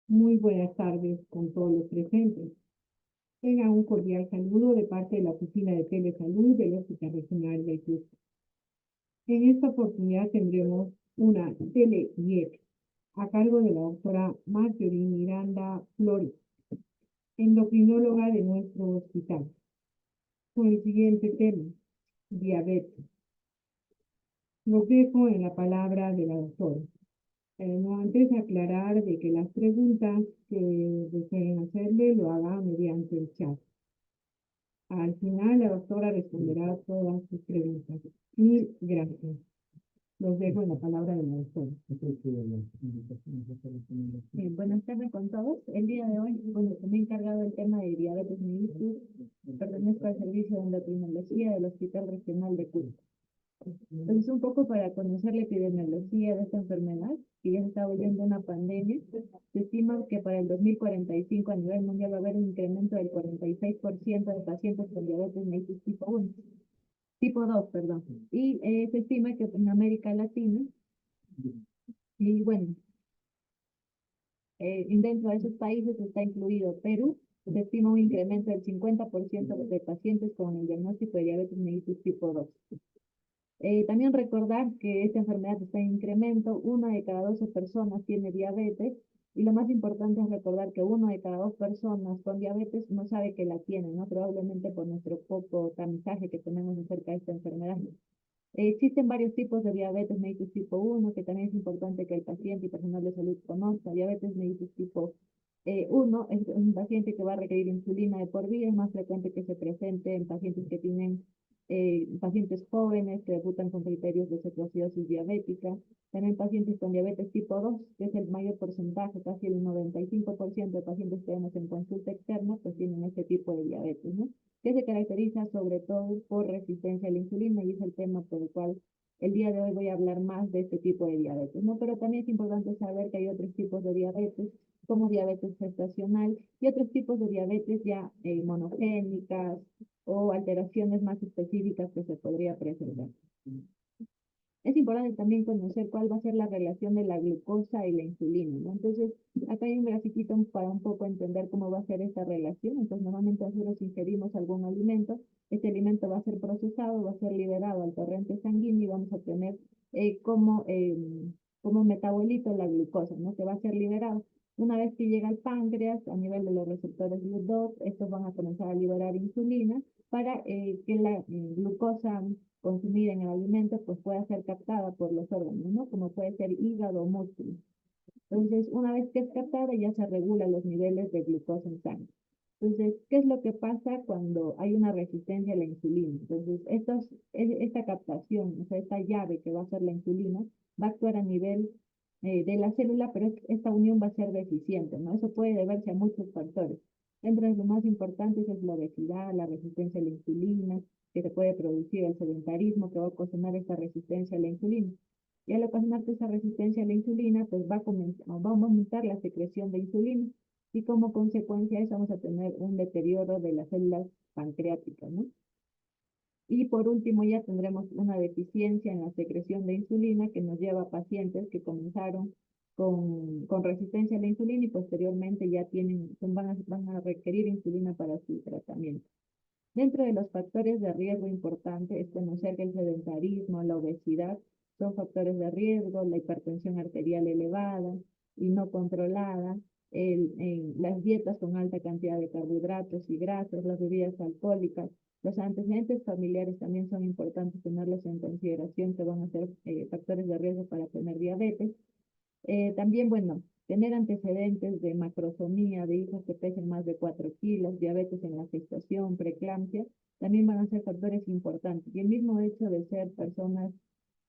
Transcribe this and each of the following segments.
Muy buenas tardes con todos los presentes. Tenga un cordial saludo de parte de la Oficina de Telesalud del Hospital Regional del Cusco. En esta oportunidad tendremos una tele-IEC a cargo de la doctora Marjorie Miranda Flores, endocrinóloga de nuestro hospital, con el siguiente tema: diabetes. Los dejo en la palabra de la doctora. No antes aclarar de que las preguntas que deseen hacerle lo hagan mediante el chat. Al final, la doctora responderá a todas sus preguntas. Mil gracias. Los dejo en la palabra de la doctora. Buenas tardes con todos. El día de hoy, bueno, me he encargado del tema de diabetes mellitus. Pertenezco al servicio de endocrinología del Hospital Regional de Cusco. Entonces, un poco para conocer la epidemiología de esta enfermedad, que ya se está volviendo una pandemia, se estima que para el 2045 a nivel mundial va a haber un incremento del 46% de pacientes con diabetes mellitus tipo 2, perdón. Y se estima que en América Latina, y bueno, dentro de esos países está incluido Perú, se estima un incremento del 50% de pacientes con el diagnóstico de diabetes mellitus tipo 2. También recordar que esta enfermedad está en incremento, una de cada 12 personas tiene diabetes, y lo más importante es recordar que una de cada dos personas con diabetes no sabe que la tiene, ¿no? Probablemente por nuestro poco tamizaje que tenemos acerca de esta enfermedad. Existen varios tipos de diabetes mellitus tipo 1, que también es importante que el paciente y personal de salud conozca. Diabetes mellitus tipo 1 es un paciente que va a requerir insulina de por vida, es más frecuente que se presente en pacientes que tienen pacientes jóvenes que debutan con criterios de cetoacidosis diabética, también pacientes con diabetes tipo 2, que es el mayor porcentaje, casi el 95% de pacientes que vemos en consulta externa, pues tienen este tipo de diabetes, ¿no? Que se caracteriza sobre todo por resistencia a la insulina, y es el tema por el cual el día de hoy voy a hablar más de este tipo de diabetes, ¿no? Pero también es importante saber que hay otros tipos de diabetes, como diabetes gestacional, y otros tipos de diabetes ya monogénicas, o alteraciones más específicas que se podría presentar. Es importante también conocer cuál va a ser la relación de la glucosa y la insulina, ¿no? Entonces, acá hay un grafiquito para un poco entender cómo va a ser esta relación. Entonces, normalmente nosotros ingerimos algún alimento, este alimento va a ser procesado, va a ser liberado al torrente sanguíneo, y vamos a tener como metabolito la glucosa, ¿no? Que va a ser liberado. Una vez que llega al páncreas, a nivel de los receptores GLUT2, estos van a comenzar a liberar insulina para que la glucosa consumida en el alimento pues pueda ser captada por los órganos, ¿no? Como puede ser hígado o músculo. Entonces, una vez que es captada, ya se regulan los niveles de glucosa en sangre. Entonces, ¿qué es lo que pasa cuando hay una resistencia a la insulina? Entonces, esta captación, o sea, esta llave que va a ser la insulina, va a actuar a nivel de la célula, pero esta unión va a ser deficiente, ¿no? Eso puede deberse a muchos factores. Entre los más importantes es la obesidad, la resistencia a la insulina, que se puede producir el sedentarismo, que va a ocasionar esta resistencia a la insulina. Y al ocasionar esa resistencia a la insulina, pues va a aumentar la secreción de insulina, y como consecuencia de eso vamos a tener un deterioro de las células pancreáticas, ¿no? Y por último ya tendremos una deficiencia en la secreción de insulina, que nos lleva a pacientes que comenzaron con resistencia a la insulina y posteriormente ya van a requerir insulina para su tratamiento. Dentro de los factores de riesgo importante es conocer que el sedentarismo, la obesidad son factores de riesgo, la hipertensión arterial elevada y no controlada, las dietas con alta cantidad de carbohidratos y grasas, las bebidas alcohólicas, los antecedentes familiares también son importantes tenerlos en consideración, que van a ser factores de riesgo para tener diabetes. También, bueno, tener antecedentes de macrosomía, de hijos que pesen más de 4 kilos, diabetes en la gestación, preeclampsia, también van a ser factores importantes. Y el mismo hecho de ser personas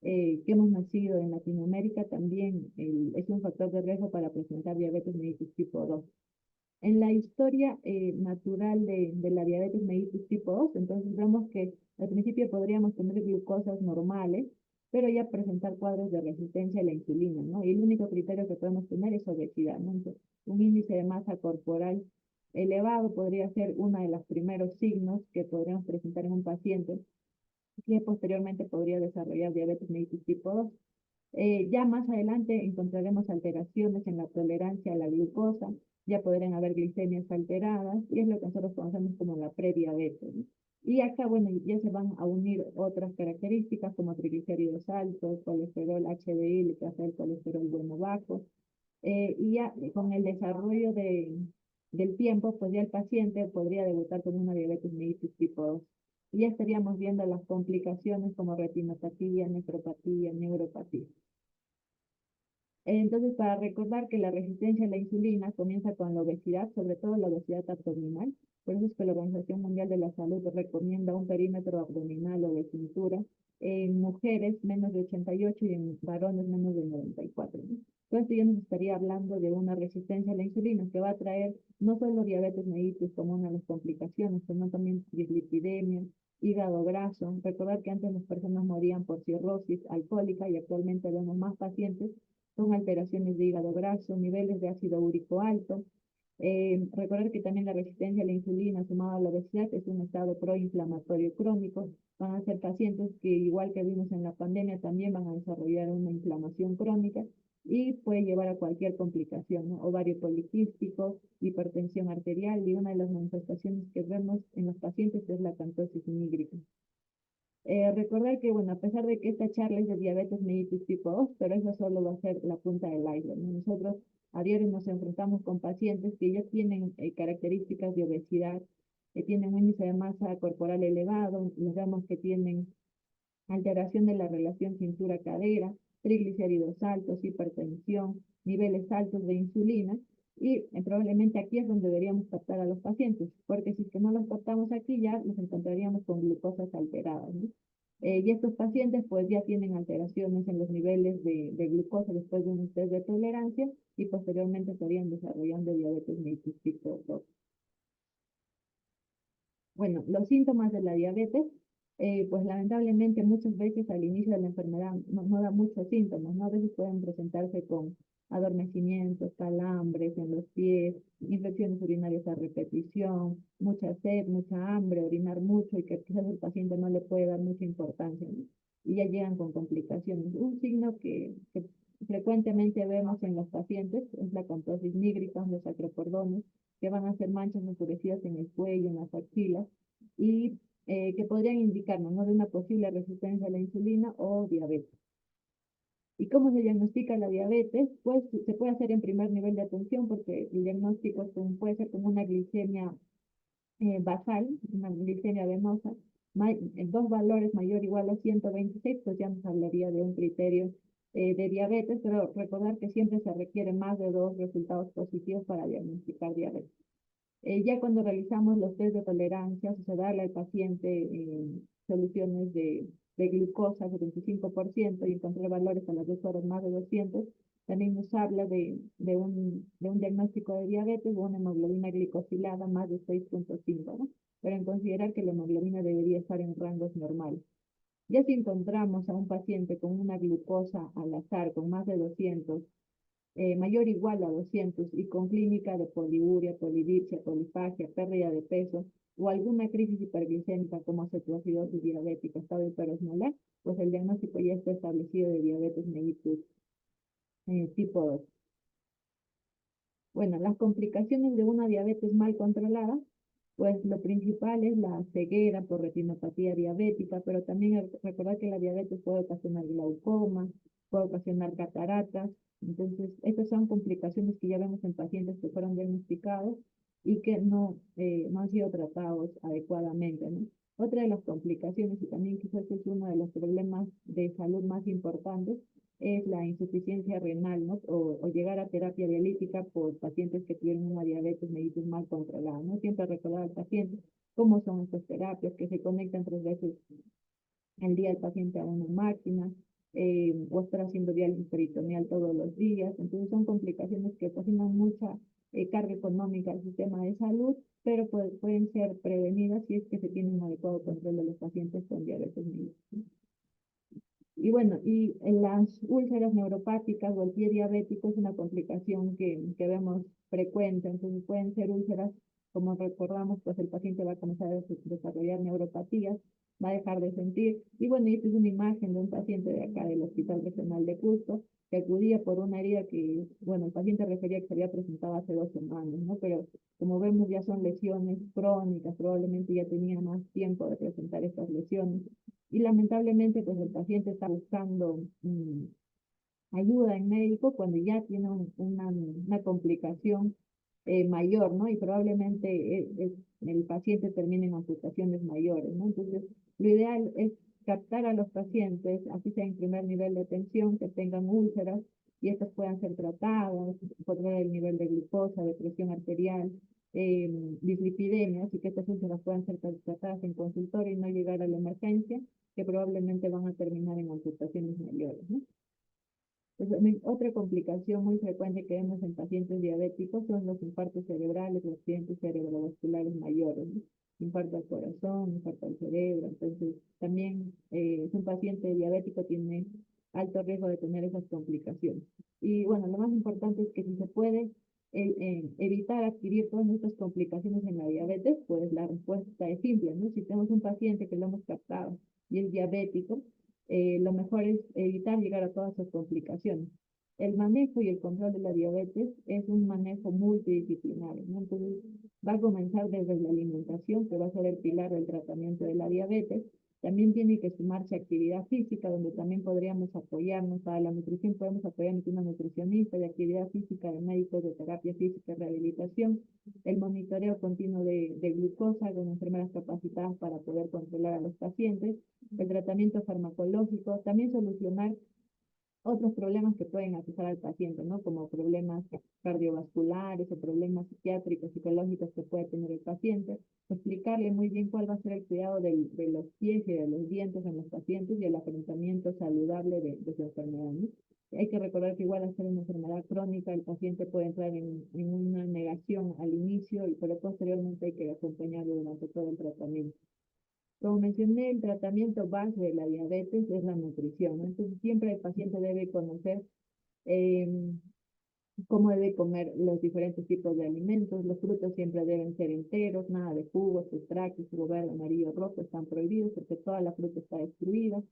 que hemos nacido en Latinoamérica también es un factor de riesgo para presentar diabetes mellitus tipo 2. En la historia natural de la diabetes mellitus tipo 2, entonces vemos que al principio podríamos tener glucosas normales, pero ya presentar cuadros de resistencia a la insulina, ¿no? Y el único criterio que podemos tener es obesidad, ¿no? Entonces, un índice de masa corporal elevado podría ser uno de los primeros signos que podríamos presentar en un paciente que posteriormente podría desarrollar diabetes mellitus tipo 2. Ya más adelante encontraremos alteraciones en la tolerancia a la glucosa, ya podrán haber glicemias alteradas, y es lo que nosotros conocemos como la prediabetes, ¿no? Y acá, bueno, ya se van a unir otras características como triglicéridos altos, colesterol HDL, que hace el colesterol bueno bajo, y ya con el desarrollo del tiempo, pues ya el paciente podría debutar con una diabetes mellitus tipo 2. Y ya estaríamos viendo las complicaciones como retinopatía, nefropatía, neuropatía. Entonces, para recordar que la resistencia a la insulina comienza con la obesidad, sobre todo la obesidad abdominal. Por eso es que la Organización Mundial de la Salud recomienda un perímetro abdominal o de cintura en mujeres menos de 88 y en varones menos de 94, ¿no? Entonces, yo nos estaría hablando de una resistencia a la insulina que va a traer no solo diabetes mellitus como una de las complicaciones, sino también dislipidemia, hígado graso. Recordar que antes las personas morían por cirrosis alcohólica y actualmente vemos más pacientes con alteraciones de hígado graso, niveles de ácido úrico alto. Recordar que también la resistencia a la insulina sumada a la obesidad es un estado proinflamatorio crónico. Van a ser pacientes que, igual que vimos en la pandemia, también van a desarrollar una inflamación crónica y puede llevar a cualquier complicación, ¿no? Ovario poliquístico, hipertensión arterial, y una de las manifestaciones que vemos en los pacientes es la acantosis nígrica. Recordar que, bueno, a pesar de que esta charla es de diabetes mellitus tipo 2, pero eso solo va a ser la punta del iceberg, ¿no? Nosotros a diario nos enfrentamos con pacientes que ya tienen características de obesidad, que tienen un índice de masa corporal elevado, nos vemos que tienen alteración de la relación cintura-cadera, triglicéridos altos, hipertensión, niveles altos de insulina, y probablemente aquí es donde deberíamos captar a los pacientes, porque si es que no los captamos aquí ya nos encontraríamos con glucosas alteradas, ¿no? Y estos pacientes pues ya tienen alteraciones en los niveles de glucosa después de un test de tolerancia y posteriormente estarían desarrollando diabetes mellitus tipo 2. Bueno, los síntomas de la diabetes, pues lamentablemente muchas veces al inicio de la enfermedad no da muchos síntomas, ¿no? A veces pueden presentarse con adormecimientos, calambres en los pies, infecciones urinarias a repetición, mucha sed, mucha hambre, orinar mucho, y que quizás el paciente no le puede dar mucha importancia, ¿no? Y ya llegan con complicaciones. Un signo que frecuentemente vemos en los pacientes es la acantosis nígrica, los acrocordones, que van a ser manchas enfurecidas en el cuello, en las axilas, y que podrían indicarnos, ¿no?, de una posible resistencia a la insulina o diabetes. ¿Y cómo se diagnostica la diabetes? Pues se puede hacer en primer nivel de atención, porque el diagnóstico puede ser como una glicemia basal, una glicemia venosa, en dos valores mayor o igual a 126, pues ya nos hablaría de un criterio de diabetes, pero recordar que siempre se requiere más de dos resultados positivos para diagnosticar diabetes. Ya cuando realizamos los test de tolerancia, o sea, darle al paciente soluciones de glucosa 75% y encontrar valores a las 2 horas más de 200, también nos habla de un diagnóstico de diabetes o una hemoglobina glicosilada más de 6,5, ¿no? Pero en considerar que la hemoglobina debería estar en rangos normales. Ya si encontramos a un paciente con una glucosa al azar con más de 200, mayor o igual a 200 y con clínica de poliuria, polidipsia, polifagia, pérdida de peso o alguna crisis hiperglicémica como cetoacidosis diabética, estado hiperosmolar, pues el diagnóstico ya está establecido de diabetes mellitus tipo 2. Bueno, las complicaciones de una diabetes mal controlada, pues lo principal es la ceguera por retinopatía diabética, pero también recordar que la diabetes puede ocasionar glaucoma, puede ocasionar cataratas. Entonces, estas son complicaciones que ya vemos en pacientes que fueron diagnosticados y que no han sido tratados adecuadamente, ¿no? Otra de las complicaciones, y también quizás es uno de los problemas de salud más importantes, es la insuficiencia renal, ¿no? O llegar a terapia dialítica por pacientes que tienen una diabetes mellitus mal controlada, ¿no? Siempre recordar al paciente cómo son estas terapias, que se conectan 3 veces al día el paciente a una máquina, o estar haciendo diálisis peritoneal todos los días. Entonces son complicaciones que ocasionan mucha carga económica al sistema de salud, pero pueden ser prevenidas si es que se tiene un adecuado control de los pacientes con diabetes mellitus. Y bueno, y en las úlceras neuropáticas o el pie diabético es una complicación que vemos frecuente. Entonces pueden ser úlceras, como recordamos, pues el paciente va a comenzar a desarrollar neuropatías, va a dejar de sentir. Y bueno, esta es una imagen de un paciente de acá del Hospital Regional de Cusco, que acudía por una herida que, bueno, el paciente refería que se había presentado hace 2 semanas, ¿no? Pero como vemos ya son lesiones crónicas, probablemente ya tenía más tiempo de presentar estas lesiones. Y lamentablemente, pues el paciente está buscando ayuda en médico cuando ya tiene una complicación mayor, ¿no? Y probablemente el paciente termine en amputaciones mayores, ¿no? Entonces, lo ideal es captar a los pacientes, así sea en primer nivel de atención, que tengan úlceras y estas puedan ser tratadas, controlar el nivel de glucosa, de presión arterial, dislipidemias, y que estas úlceras puedan ser tratadas en consultorio y no llegar a la emergencia, que probablemente van a terminar en amputaciones mayores, ¿no? Otra complicación muy frecuente que vemos en pacientes diabéticos son los infartos cerebrales, los accidentes cerebrovasculares mayores, ¿no? Infarto al corazón, infarto al cerebro. Entonces, también si un paciente diabético tiene alto riesgo de tener esas complicaciones. Y bueno, lo más importante es que si se puede evitar adquirir todas estas complicaciones en la diabetes, pues la respuesta es simple, ¿no? Si tenemos un paciente que lo hemos captado y es diabético, lo mejor es evitar llegar a todas sus complicaciones. El manejo y el control de la diabetes es un manejo multidisciplinario, ¿no? Entonces, va a comenzar desde la alimentación, que va a ser el pilar del tratamiento de la diabetes. También tiene que sumarse actividad física, donde también podríamos apoyarnos. Para la nutrición podemos apoyarnos de una nutricionista, de actividad física, de médicos de terapia física y rehabilitación. El monitoreo continuo de glucosa con enfermeras capacitadas para poder controlar a los pacientes. El tratamiento farmacológico, también solucionar otros problemas que pueden afectar al paciente, ¿no? Como problemas cardiovasculares o problemas psiquiátricos, psicológicos que puede tener el paciente, explicarle muy bien cuál va a ser el cuidado de los pies y de los dientes en los pacientes y el afrontamiento saludable de su enfermedad, ¿no? Hay que recordar que igual al ser una enfermedad crónica, el paciente puede entrar en una negación al inicio, pero posteriormente hay que acompañarlo durante todo el tratamiento. Como mencioné, el tratamiento base de la diabetes es la nutrición, ¿no? Entonces, siempre el paciente debe conocer eh, cómo debe comer los diferentes tipos de alimentos. Los frutos siempre deben ser enteros, nada de jugos, extractos, jugo verde, amarillo, rojo, están prohibidos porque toda la fruta está destruida.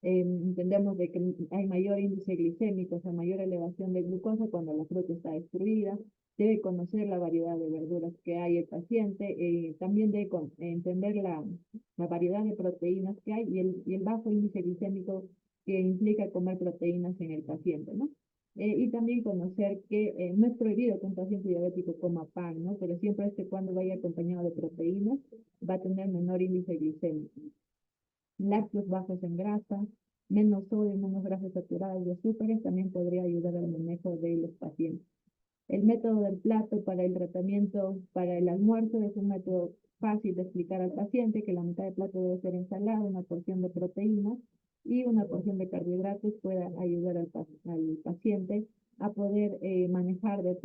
Entendemos de que hay mayor índice glicémico, o sea, mayor elevación de glucosa cuando la fruta está destruida. Debe conocer la variedad de verduras que hay el paciente. También debe entender la variedad de proteínas que hay y el bajo índice glicémico que implica comer proteínas en el paciente, ¿no? Y también conocer que no es prohibido que un paciente diabético coma pan, ¿no? Pero siempre es que cuando vaya acompañado de proteínas va a tener menor índice glicémico. Lácteos bajos en grasa, menos sodio, menos grasas saturadas y azúcares también podría ayudar al manejo de los pacientes. El método del plato para el tratamiento, para el almuerzo, es un método fácil de explicar al paciente que la mitad del plato debe ser ensalada, una porción de proteínas y una porción de carbohidratos pueda ayudar al paciente a poder manejar de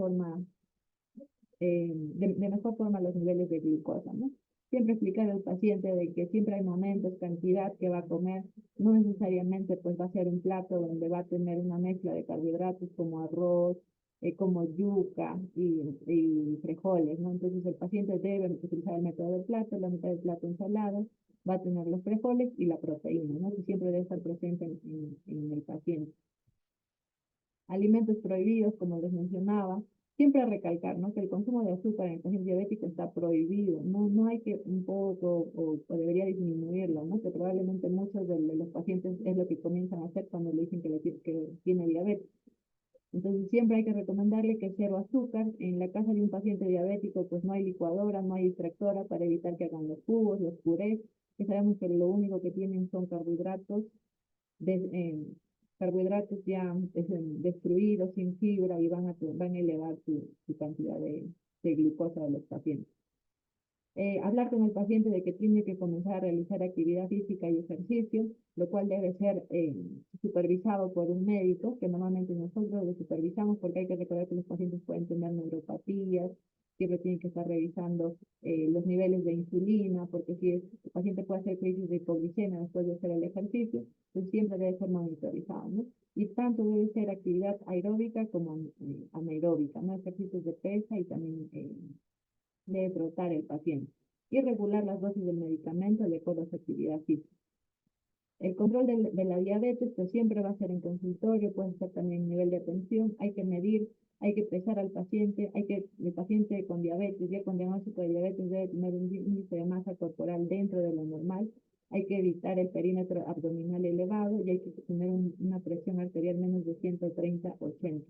mejor forma los niveles de glucosa, ¿no? Siempre explicar al paciente de que siempre hay momentos, cantidad que va a comer, no necesariamente pues va a ser un plato donde va a tener una mezcla de carbohidratos como arroz, como yuca y frijoles, ¿no? Entonces el paciente debe utilizar el método del plato, la mitad del plato ensalada, va a tener los frijoles y la proteína, ¿no? Que siempre debe estar presente en el paciente. Alimentos prohibidos, como les mencionaba, siempre recalcar, ¿no? Que el consumo de azúcar en el paciente diabético está prohibido, no hay que un poco o debería disminuirlo, ¿no? Que probablemente muchos de los pacientes es lo que comienzan a hacer cuando le dicen que tiene diabetes. Entonces siempre hay que recomendarle que cero azúcar. En la casa de un paciente diabético pues no hay licuadora, no hay extractora para evitar que hagan los jugos, los purés, que sabemos que lo único que tienen son carbohidratos de, carbohidratos ya destruidos, sin fibra, y van a elevar su cantidad de glucosa de los pacientes. Hablar con el paciente de que tiene que comenzar a realizar actividad física y ejercicio, lo cual debe ser supervisado por un médico, que normalmente nosotros lo supervisamos porque hay que recordar que los pacientes pueden tener neuropatías, siempre tienen que estar revisando los niveles de insulina, porque si el paciente puede hacer crisis de hipoglicemia después de hacer el ejercicio, pues siempre debe ser monitorizado, ¿no? Y tanto debe ser actividad aeróbica como anaeróbica, ¿no? Ejercicios de pesa y también debe trotar el paciente. y regular las dosis del medicamento de acuerdo a su actividad física. El control de la diabetes pues siempre va a ser en consultorio, puede ser también en nivel de atención, hay que medir, hay que pesar al paciente, el paciente con diabetes, ya con diagnóstico de diabetes debe tener un índice de masa corporal dentro de lo normal, hay que evitar el perímetro abdominal elevado y hay que tener una presión arterial menos de 130/80.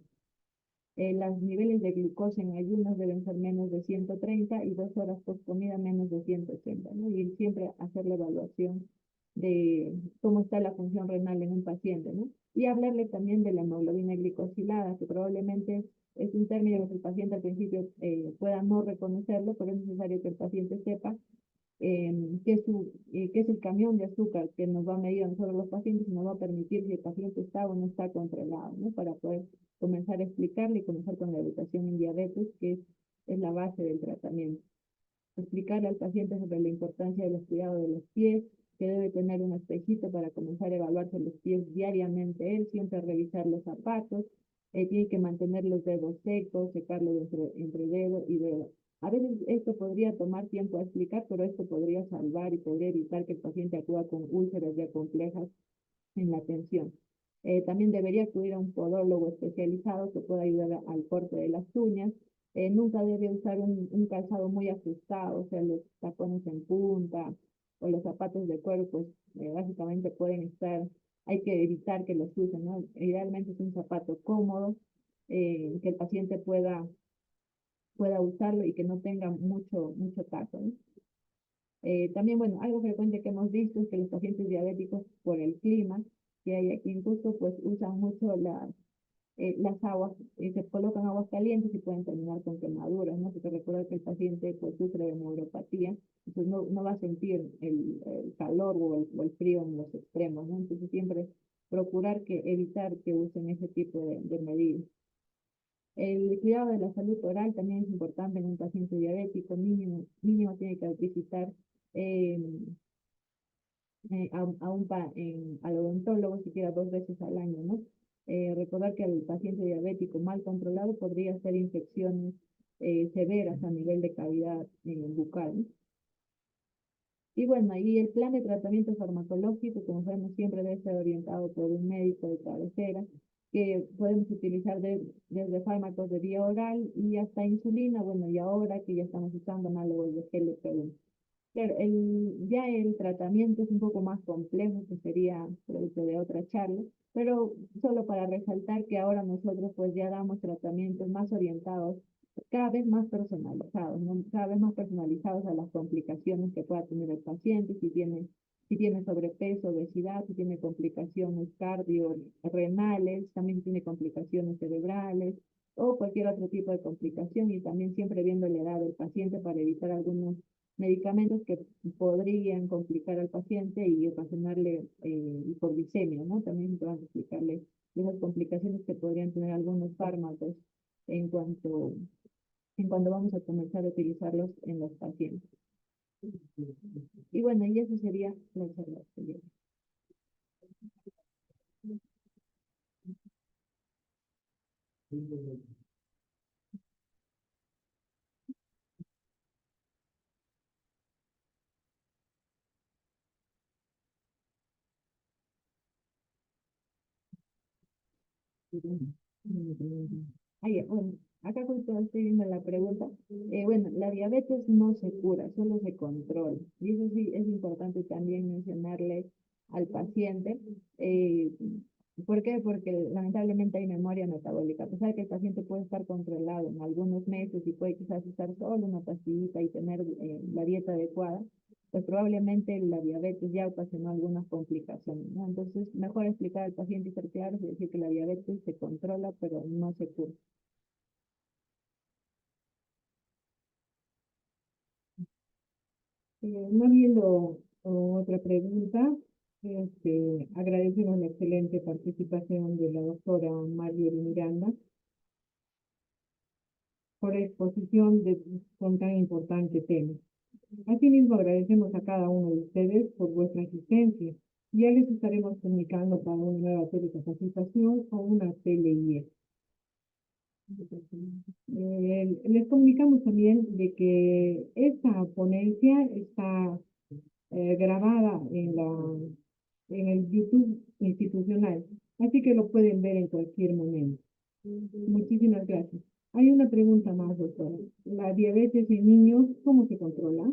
Los niveles de glucosa en ayunas deben ser menos de 130 y 2 horas post comida menos de 180, ¿no? Y siempre hacer la evaluación de cómo está la función renal en un paciente, ¿no? Y hablarle también de la hemoglobina glicosilada, que probablemente es un término que el paciente al principio pueda no reconocerlo, pero es necesario que el paciente sepa qué es el camión de azúcar que nos va a medir a nosotros los pacientes y nos va a permitir si el paciente está o no está controlado, ¿no? Para poder comenzar a explicarle y comenzar con la educación en diabetes, que es la base del tratamiento. Explicarle al paciente sobre la importancia de los cuidados de los pies, que debe tener un espejito para comenzar a evaluarse los pies diariamente él, siempre revisar los zapatos, tiene que mantener los dedos secos, secarlo entre dedo y dedo. A veces esto podría tomar tiempo a explicar, pero esto podría salvar y podría evitar que el paciente acuda con úlceras ya complejas en la atención. También debería acudir a un podólogo especializado que pueda ayudar al corte de las uñas. Nunca debe usar un calzado muy ajustado, o sea, los tacones en punta o los zapatos de cuero, pues básicamente pueden estar, hay que evitar que los usen, ¿no? Idealmente es un zapato cómodo, que el paciente pueda usarlo y que no tenga mucho tacto, ¿no? También, bueno, algo frecuente que hemos visto es que los pacientes diabéticos, por el clima que hay aquí en Cusco, pues usan mucho las aguas, se colocan aguas calientes y pueden terminar con quemaduras, ¿no? Porque recuerda que el paciente pues sufre de neuropatía, entonces no va a sentir el calor o el frío en los extremos, ¿no? Entonces siempre procurar evitar que usen ese tipo de medidas. El cuidado de la salud oral también es importante en un paciente diabético, mínimo tiene que visitar eh, al odontólogo siquiera 2 veces al año, ¿no? Recordar que el paciente diabético mal controlado podría hacer infecciones severas a nivel de cavidad bucal, ¿no? Y bueno, y el plan de tratamiento farmacológico, como sabemos, siempre debe ser orientado por un médico de cabecera, que podemos utilizar desde fármacos de vía oral y hasta insulina, bueno, y ahora que ya estamos usando análogos de GLP-1. Claro, ya el tratamiento es un poco más complejo, que sería producto de otra charla, pero solo para resaltar que ahora nosotros pues ya damos tratamientos más orientados, cada vez más personalizados, ¿no? Cada vez más personalizados a las complicaciones que pueda tener el paciente, si tiene sobrepeso, obesidad, si tiene complicaciones cardiorrenales, también tiene complicaciones cerebrales o cualquier otro tipo de complicación y también siempre viendo la edad del paciente para evitar algunos medicamentos que podrían complicar al paciente y ocasionarle hipoglicemia, ¿no? También van a explicarle esas complicaciones que podrían tener algunos fármacos en cuanto, en cuando vamos a comenzar a utilizarlos en los pacientes. Y bueno, y eso sería la charla. Bueno, acá justo estoy viendo la pregunta. Bueno, la diabetes no se cura, solo se controla. Y eso sí es importante también mencionarle al paciente. ¿Por qué? Porque lamentablemente hay memoria metabólica. A pesar de que el paciente puede estar controlado en algunos meses y puede quizás estar solo una pastillita y tener la dieta adecuada, pues probablemente la diabetes ya ocasionó algunas complicaciones, ¿no? Entonces, mejor explicar al paciente y ser claro y decir que la diabetes se controla, pero no se cura. No habiendo otra pregunta, agradecemos la excelente participación de la doctora Marjorie Miranda por la exposición con tan importante tema. Asimismo, agradecemos a cada uno de ustedes por vuestra asistencia. Ya les estaremos comunicando para una nueva capacitación o una PLIE. Les comunicamos también de que esta ponencia está grabada en el YouTube institucional, así que lo pueden ver en cualquier momento. Muchísimas gracias. Hay una pregunta más, doctora. ¿La diabetes en niños cómo se controla?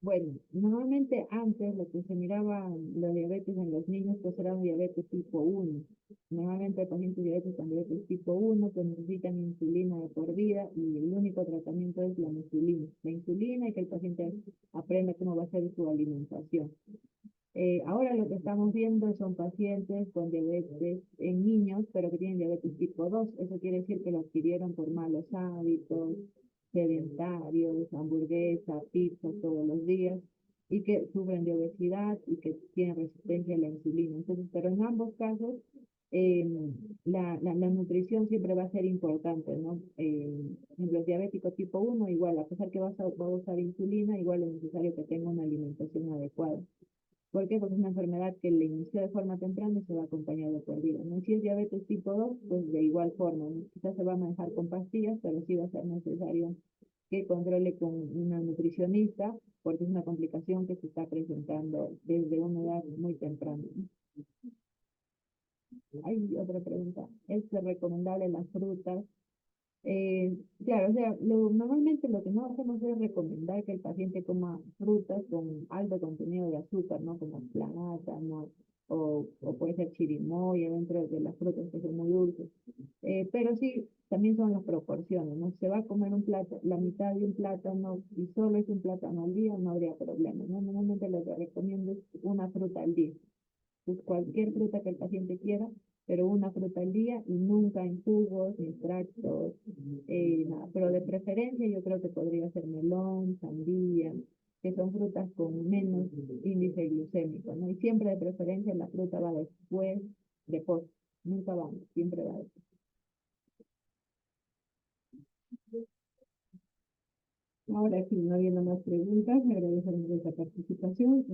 Bueno, normalmente antes lo que se miraba la diabetes en los niños pues era un diabetes tipo 1. Normalmente el paciente diabetes con diabetes tipo 1 pues necesitan insulina de por vida y el único tratamiento es la insulina. La insulina y que el paciente aprenda cómo va a ser su alimentación. Ahora lo que estamos viendo son pacientes con diabetes en niños, pero que tienen diabetes tipo 2. Eso quiere decir que lo adquirieron por malos hábitos, sedentarios, hamburguesa, pizza todos los días, y que sufren de obesidad y que tienen resistencia a la insulina. Entonces, pero en ambos casos, eh, la nutrición siempre va a ser importante, ¿no? En los diabéticos tipo 1, igual, a pesar que va a usar insulina, igual es necesario que tenga una alimentación adecuada. ¿Por qué? Porque es una enfermedad que le inició de forma temprana y se va acompañando por vida, ¿no? Si es diabetes tipo 2 pues de igual forma, ¿no? Quizás se va a manejar con pastillas, pero sí va a ser necesario que controle con una nutricionista, porque es una complicación que se está presentando desde una edad muy temprana, ¿no? Hay otra pregunta. ¿Es recomendable las frutas? Claro, o sea, normalmente lo que no hacemos es recomendar que el paciente coma frutas con alto contenido de azúcar, ¿no? Como plátano o puede ser chirimoya dentro de las frutas que son muy dulces. Pero sí, también son las proporciones, ¿no? Se va a comer un plato, la mitad de un plátano y solo es un plátano al día, no habría problema, ¿no? Normalmente lo que recomiendo es una fruta al día. Pues cualquier fruta que el paciente quiera, pero una fruta al día y nunca en jugos, ni extractos, nada. Pero de preferencia yo creo que podría ser melón, sandía, que son frutas con menos índice glucémico, ¿no? Y siempre de preferencia la fruta va después de postre, nunca va, siempre va después. Ahora sí, no habiendo más preguntas, me agradecemos esta participación.